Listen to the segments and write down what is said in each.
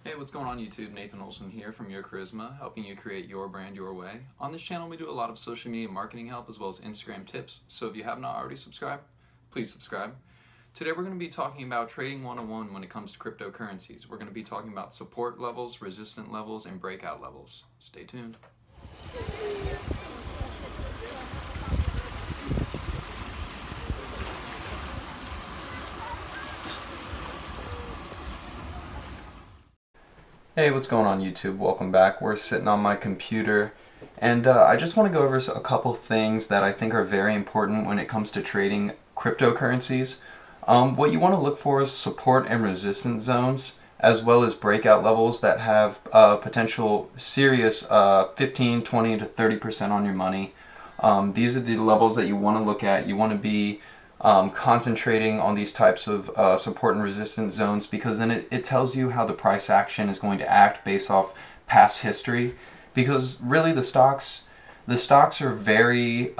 Hey, what's going on YouTube? Nathan Olson here from Your Charisma, helping you create your brand your way. On this channel, we do a lot of social media marketing help as well as Instagram tips. So if you have not already subscribed, please subscribe. Today we're going to be talking about trading 101 when it comes to cryptocurrencies. We're going to be talking about support levels, resistance levels, and breakout levels. Stay tuned. Hey, what's going on YouTube? Welcome back. We're sitting on my computer and I just want to go over a couple things that I think are very important when it comes to trading cryptocurrencies. What you want to look for is support and resistance zones as well as breakout levels that have potential serious 15, 20 to 30% on your money. These are the levels that you want to look at. You want to be concentrating on these types of support and resistance zones, because then it tells you how the price action is going to act based off past history. Because really the stocks are very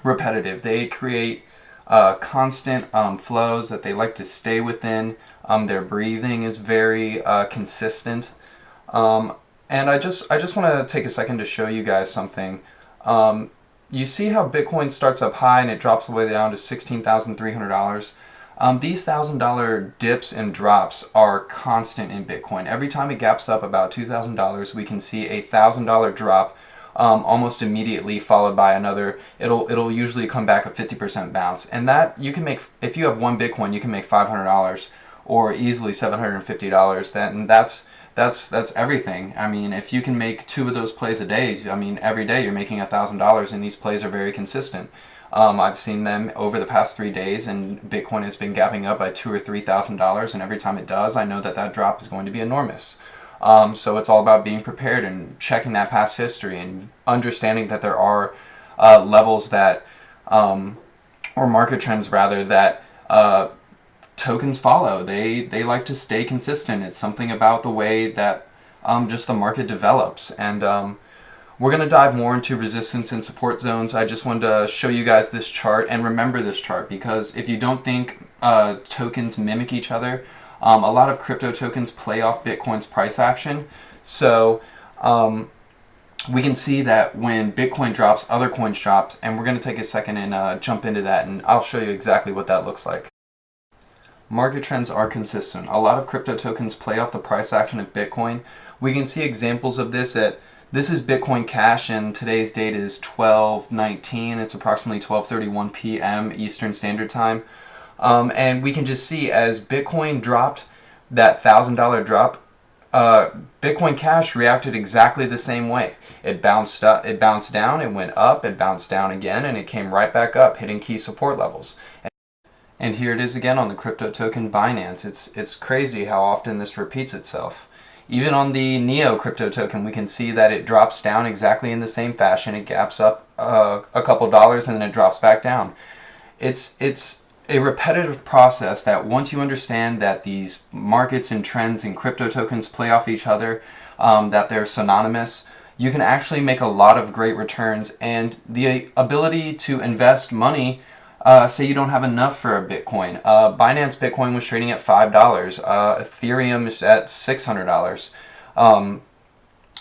repetitive. They create constant flows that they like to stay within. Their breathing is very consistent. And I just want to take a second to show you guys something. You see how Bitcoin starts up high and it drops all the way down to $16,300. These $1,000 dips and drops are constant in Bitcoin. Every time it gaps up about $2,000, we can see a $1,000 drop almost immediately, followed by another. It'll usually come back a 50% bounce, and that you can make, if you have one Bitcoin, you can make $500 or easily $750. That's everything. I mean, if you can make 2 of those plays a day, I mean, every day you're making $1,000, and these plays are very consistent. I've seen them over the past 3 days, and Bitcoin has been gapping up by $2,000 or $3,000, and every time it does, I know that that drop is going to be enormous. So it's all about being prepared and checking that past history and understanding that there are levels that, or market trends rather, that tokens follow. They like to stay consistent. It's something about the way that just the market develops. And we're going to dive more into resistance and support zones. I just wanted to show you guys this chart, and remember this chart, because if you don't think tokens mimic each other, a lot of crypto tokens play off Bitcoin's price action. So we can see that when Bitcoin drops, other coins drop, and we're going to take a second and jump into that, and I'll show you exactly what that looks like. Market trends are consistent. A lot of crypto tokens play off the price action of Bitcoin. We can see examples of this at, this is Bitcoin Cash, and today's date is 12/19. It's approximately 12:31 p.m. Eastern Standard Time. And we can just see as Bitcoin dropped, that $1,000 drop, Bitcoin Cash reacted exactly the same way. It bounced up, it bounced down, it went up, it bounced down again, and it came right back up, hitting key support levels. And here it is again on the crypto token Binance. It's crazy how often this repeats itself. Even on the Neo crypto token, we can see that it drops down exactly in the same fashion. It gaps up a couple dollars and then it drops back down. It's a repetitive process that once you understand that these markets and trends and crypto tokens play off each other, that they're synonymous, you can actually make a lot of great returns. And the ability to invest money, say you don't have enough for a Bitcoin. Binance Bitcoin was trading at $5. Ethereum is at $600.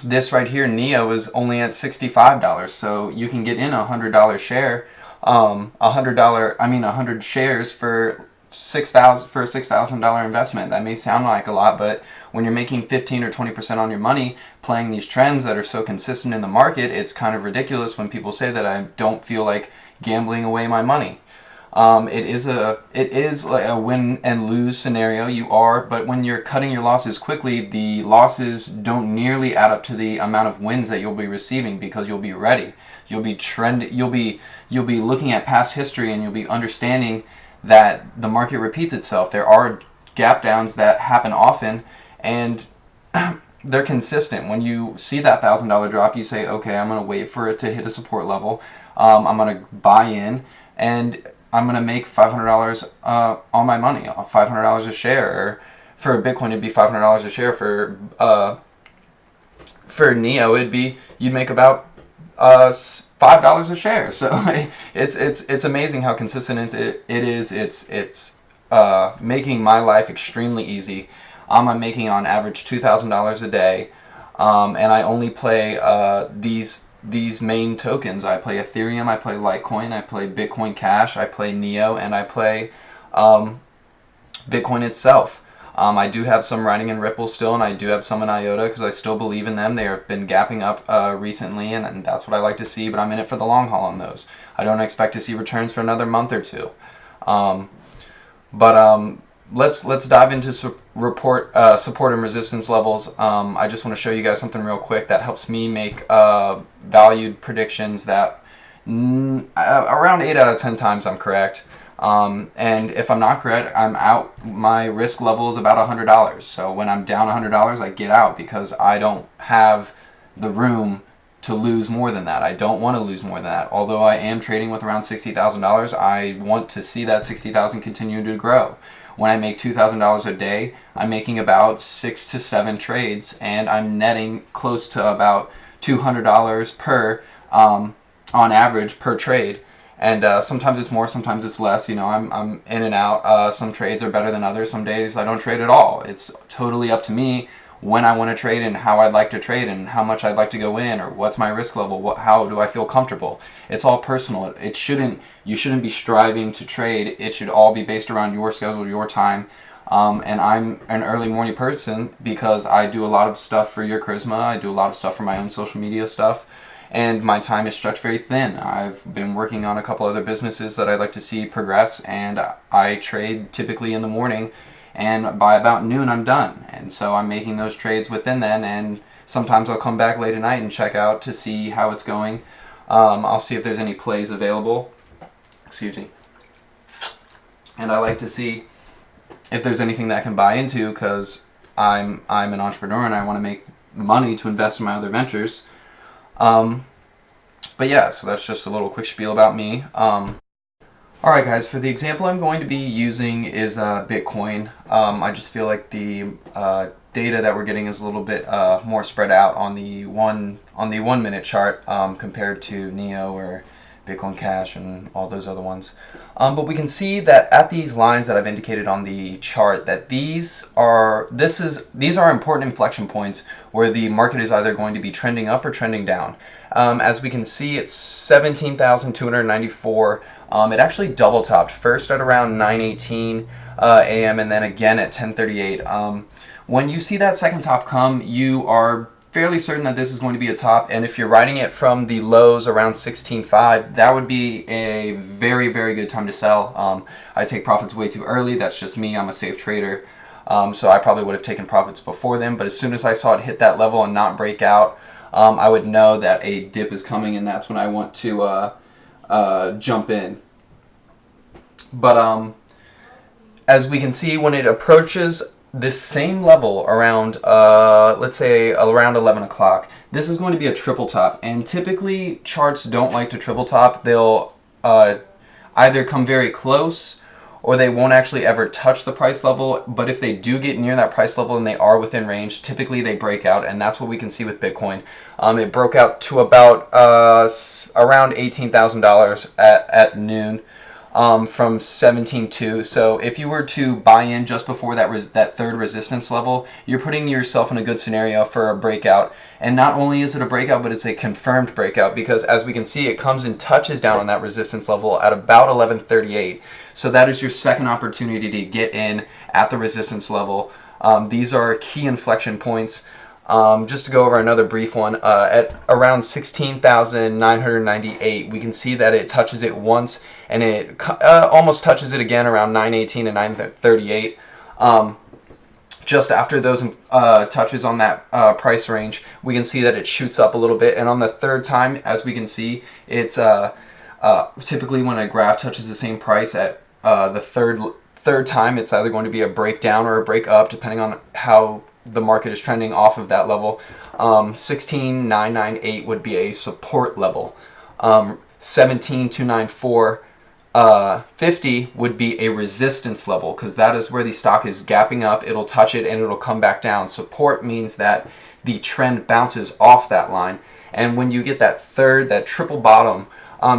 This right here, Neo, is only at $65. So you can get in a $100 share, $100 shares for a $6,000 investment. That may sound like a lot, but when you're making 15 or 20% on your money playing these trends that are so consistent in the market, it's kind of ridiculous when people say that I don't feel like gambling away my money. It is like a win and lose scenario. You are, but when you're cutting your losses quickly, the losses don't nearly add up to the amount of wins that you'll be receiving, because you'll be ready. You'll be looking at past history, and you'll be understanding that the market repeats itself. There are gap downs that happen often, and they're consistent. When you see that $1,000 drop, you say, okay, I'm going to wait for it to hit a support level. I'm going to buy in, and I'm going to make $500 on my money, $500 a share. Or for a Bitcoin, it'd be $500 a share. For Neo, you'd make about $5 a share. So it's amazing how consistent it is. It's making my life extremely easy. I'm making on average $2,000 a day, and I only play these main tokens. I play Ethereum, I play Litecoin, I play Bitcoin Cash, I play Neo, and I play Bitcoin itself. I do have some riding in Ripple still, and I do have some in IOTA because I still believe in them. They have been gapping up recently, and that's what I like to see, but I'm in it for the long haul on those. I don't expect to see returns for another month or two. Let's dive into support and resistance levels. I just want to show you guys something real quick that helps me make valued predictions that around 8 out of 10 times I'm correct. And if I'm not correct, I'm out. My risk level is about $100. So when I'm down $100, I get out because I don't have the room to lose more than that. I don't want to lose more than that. Although I am trading with around $60,000, I want to see that $60,000 continue to grow. When I make $2,000 a day, I'm making about 6 to 7 trades, and I'm netting close to about $200 per, on average per trade. And sometimes it's more, sometimes it's less. You know, I'm in and out. Some trades are better than others. Some days I don't trade at all. It's totally up to me when I want to trade and how I'd like to trade and how much I'd like to go in or what's my risk level. How do I feel comfortable? It's all personal. You shouldn't be striving to trade. It should all be based around your schedule, your time. And I'm an early morning person because I do a lot of stuff for Your Charisma. I do a lot of stuff for my own social media stuff. And my time is stretched very thin. I've been working on a couple other businesses that I'd like to see progress, and I trade typically in the morning, and by about noon I'm done. And so I'm making those trades within then, and sometimes I'll come back late at night and check out to see how it's going. I'll see if there's any plays available. Excuse me. And I like to see if there's anything that I can buy into because I'm an entrepreneur and I want to make money to invest in my other ventures. But yeah, so that's just a little quick spiel about me. Alright guys, for the example I'm going to be using is Bitcoin. I just feel like the data that we're getting is a little bit more spread out on the 1 minute chart compared to Neo or Bitcoin Cash and all those other ones. But we can see that at these lines that I've indicated on the chart that these are important inflection points where the market is either going to be trending up or trending down. As we can see, it's 17,294. It actually double topped first at around 9:18 a.m. and then again at 10:38. When you see that second top come, you are fairly certain that this is going to be a top, and if you're riding it from the lows around 16.5, that would be a very, very good time to sell. I take profits way too early. That's just me. I'm a safe trader. So I probably would have taken profits before then, but as soon as I saw it hit that level and not break out, I would know that a dip is coming, and that's when I want to jump in. But as we can see, when it approaches this same level around, let's say around 11 o'clock, this is going to be a triple top. And typically charts don't like to triple top. They'll either come very close or they won't actually ever touch the price level. But if they do get near that price level and they are within range, typically they break out. And that's what we can see with Bitcoin. It broke out to about around $18,000 at noon. From 17.2. So if you were to buy in just before that third resistance level, you're putting yourself in a good scenario for a breakout. And not only is it a breakout, but it's a confirmed breakout because as we can see, it comes and touches down on that resistance level at about 11:38. So that is your second opportunity to get in at the resistance level. These are key inflection points. Just to go over another brief one, at around 16,998, we can see that it touches it once, and it almost touches it again around 9:18 and 9:38. Just after those touches on that price range, we can see that it shoots up a little bit, and on the third time, as we can see, it's typically when a graph touches the same price at the third time, it's either going to be a breakdown or a break up, depending on how the market is trending off of that level. 16,998 would be a support level. 17,294 50 would be a resistance level because that is where the stock is gapping up. It'll touch it and it'll come back down. Support means that the trend bounces off that line, and when you get that triple bottom,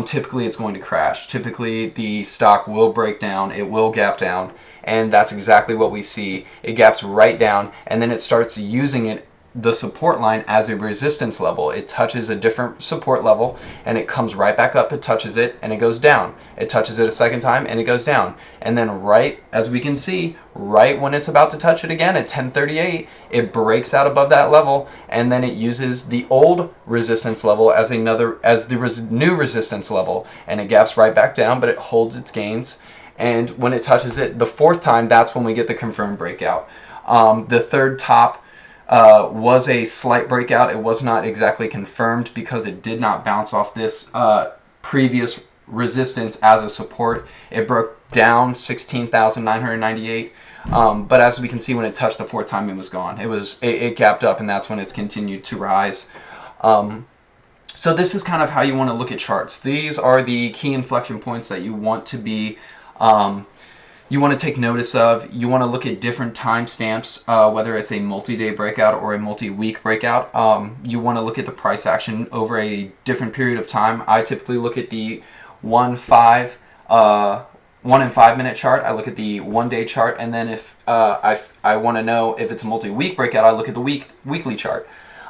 typically it's going to crash. Typically the stock will break down, it will gap down, and that's exactly what we see. It gaps right down, and then it starts using the support line as a resistance level. It touches a different support level and it comes right back up. It touches it and it goes down. It touches it a second time and it goes down. And then right as we can see, right when it's about to touch it again at 1038, it breaks out above that level, and then it uses the old resistance level as the new resistance level, and it gaps right back down, but it holds its gains. And when it touches it the fourth time, that's when we get the confirmed breakout. The third top was a slight breakout. It was not exactly confirmed because it did not bounce off this previous resistance as a support. It broke down 16,998. But as we can see, when it touched the fourth time, it was gone. It gapped up, and that's when it's continued to rise. So this is kind of how you want to look at charts. These are the key inflection points that you want to be you want to take notice of. You want to look at different timestamps, whether it's a multi-day breakout or a multi-week breakout. You want to look at the price action over a different period of time. I typically look at the 1 and 5 minute chart. I look at the 1 day chart, and then if I want to know if it's a multi-week breakout, I look at the weekly chart.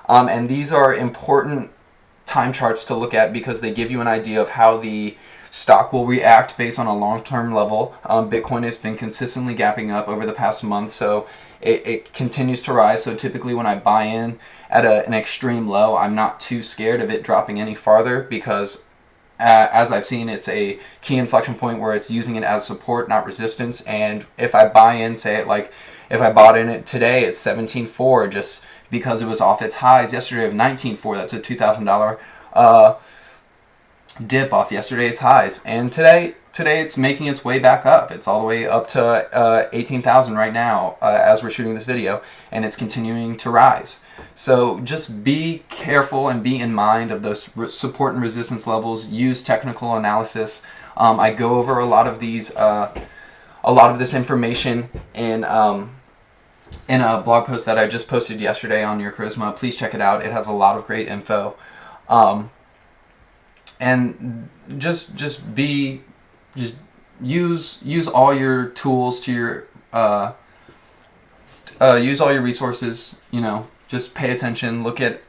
And these are important time charts to look at because they give you an idea of how the stock will react based on a long-term level. Bitcoin has been consistently gapping up over the past month, so it continues to rise. So typically when I buy in at an extreme low, I'm not too scared of it dropping any farther because as I've seen, it's a key inflection point where it's using it as support, not resistance. And if I buy in, if I bought in it today at 17.4 just because it was off its highs yesterday of 19.4, that's a $2,000 dip off yesterday's highs, and today it's making its way back up. It's all the way up to 18,000 right now as we're shooting this video, and it's continuing to rise. So just be careful and be in mind of those support and resistance levels. Use technical analysis. I go over a lot of this information in a blog post that I just posted yesterday on Your Charisma. Please check it out. It has a lot of great info. And just use all your tools to your use all your resources. Just pay attention. Look at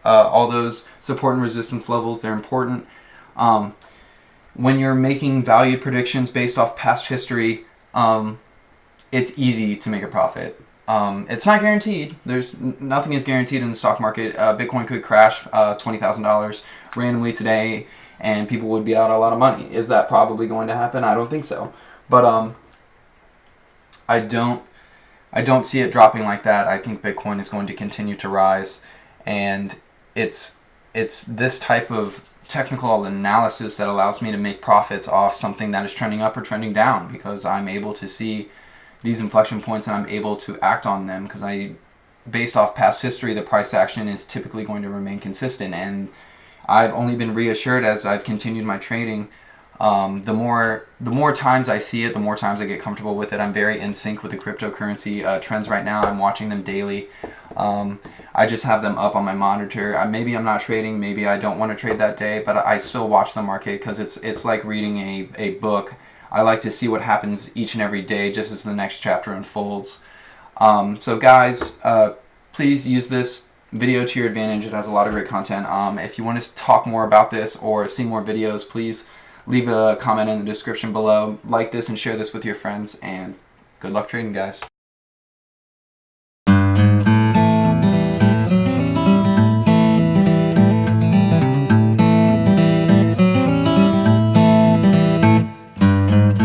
all those support and resistance levels. They're important. When you're making value predictions based off past history, it's easy to make a profit. It's not guaranteed. Nothing is guaranteed in the stock market. Bitcoin could crash $20,000 randomly today, and people would be out a lot of money. Is that probably going to happen? I don't think so. But I don't see it dropping like that. I think Bitcoin is going to continue to rise, and it's this type of technical analysis that allows me to make profits off something that is trending up or trending down, because I'm able to see these inflection points and I'm able to act on them because based off past history, the price action is typically going to remain consistent. And I've only been reassured as I've continued my trading. The more times I see it, the more times I get comfortable with it. I'm very in sync with the cryptocurrency trends right now. I'm watching them daily. I just have them up on my monitor. Maybe I'm not trading, maybe I don't want to trade that day, but I still watch the market because it's like reading a book. I like to see what happens each and every day just as the next chapter unfolds. So guys, please use this video to your advantage. It has a lot of great content. If you want to talk more about this or see more videos, please leave a comment in the description below. Like this and share this with your friends, and good luck trading, guys.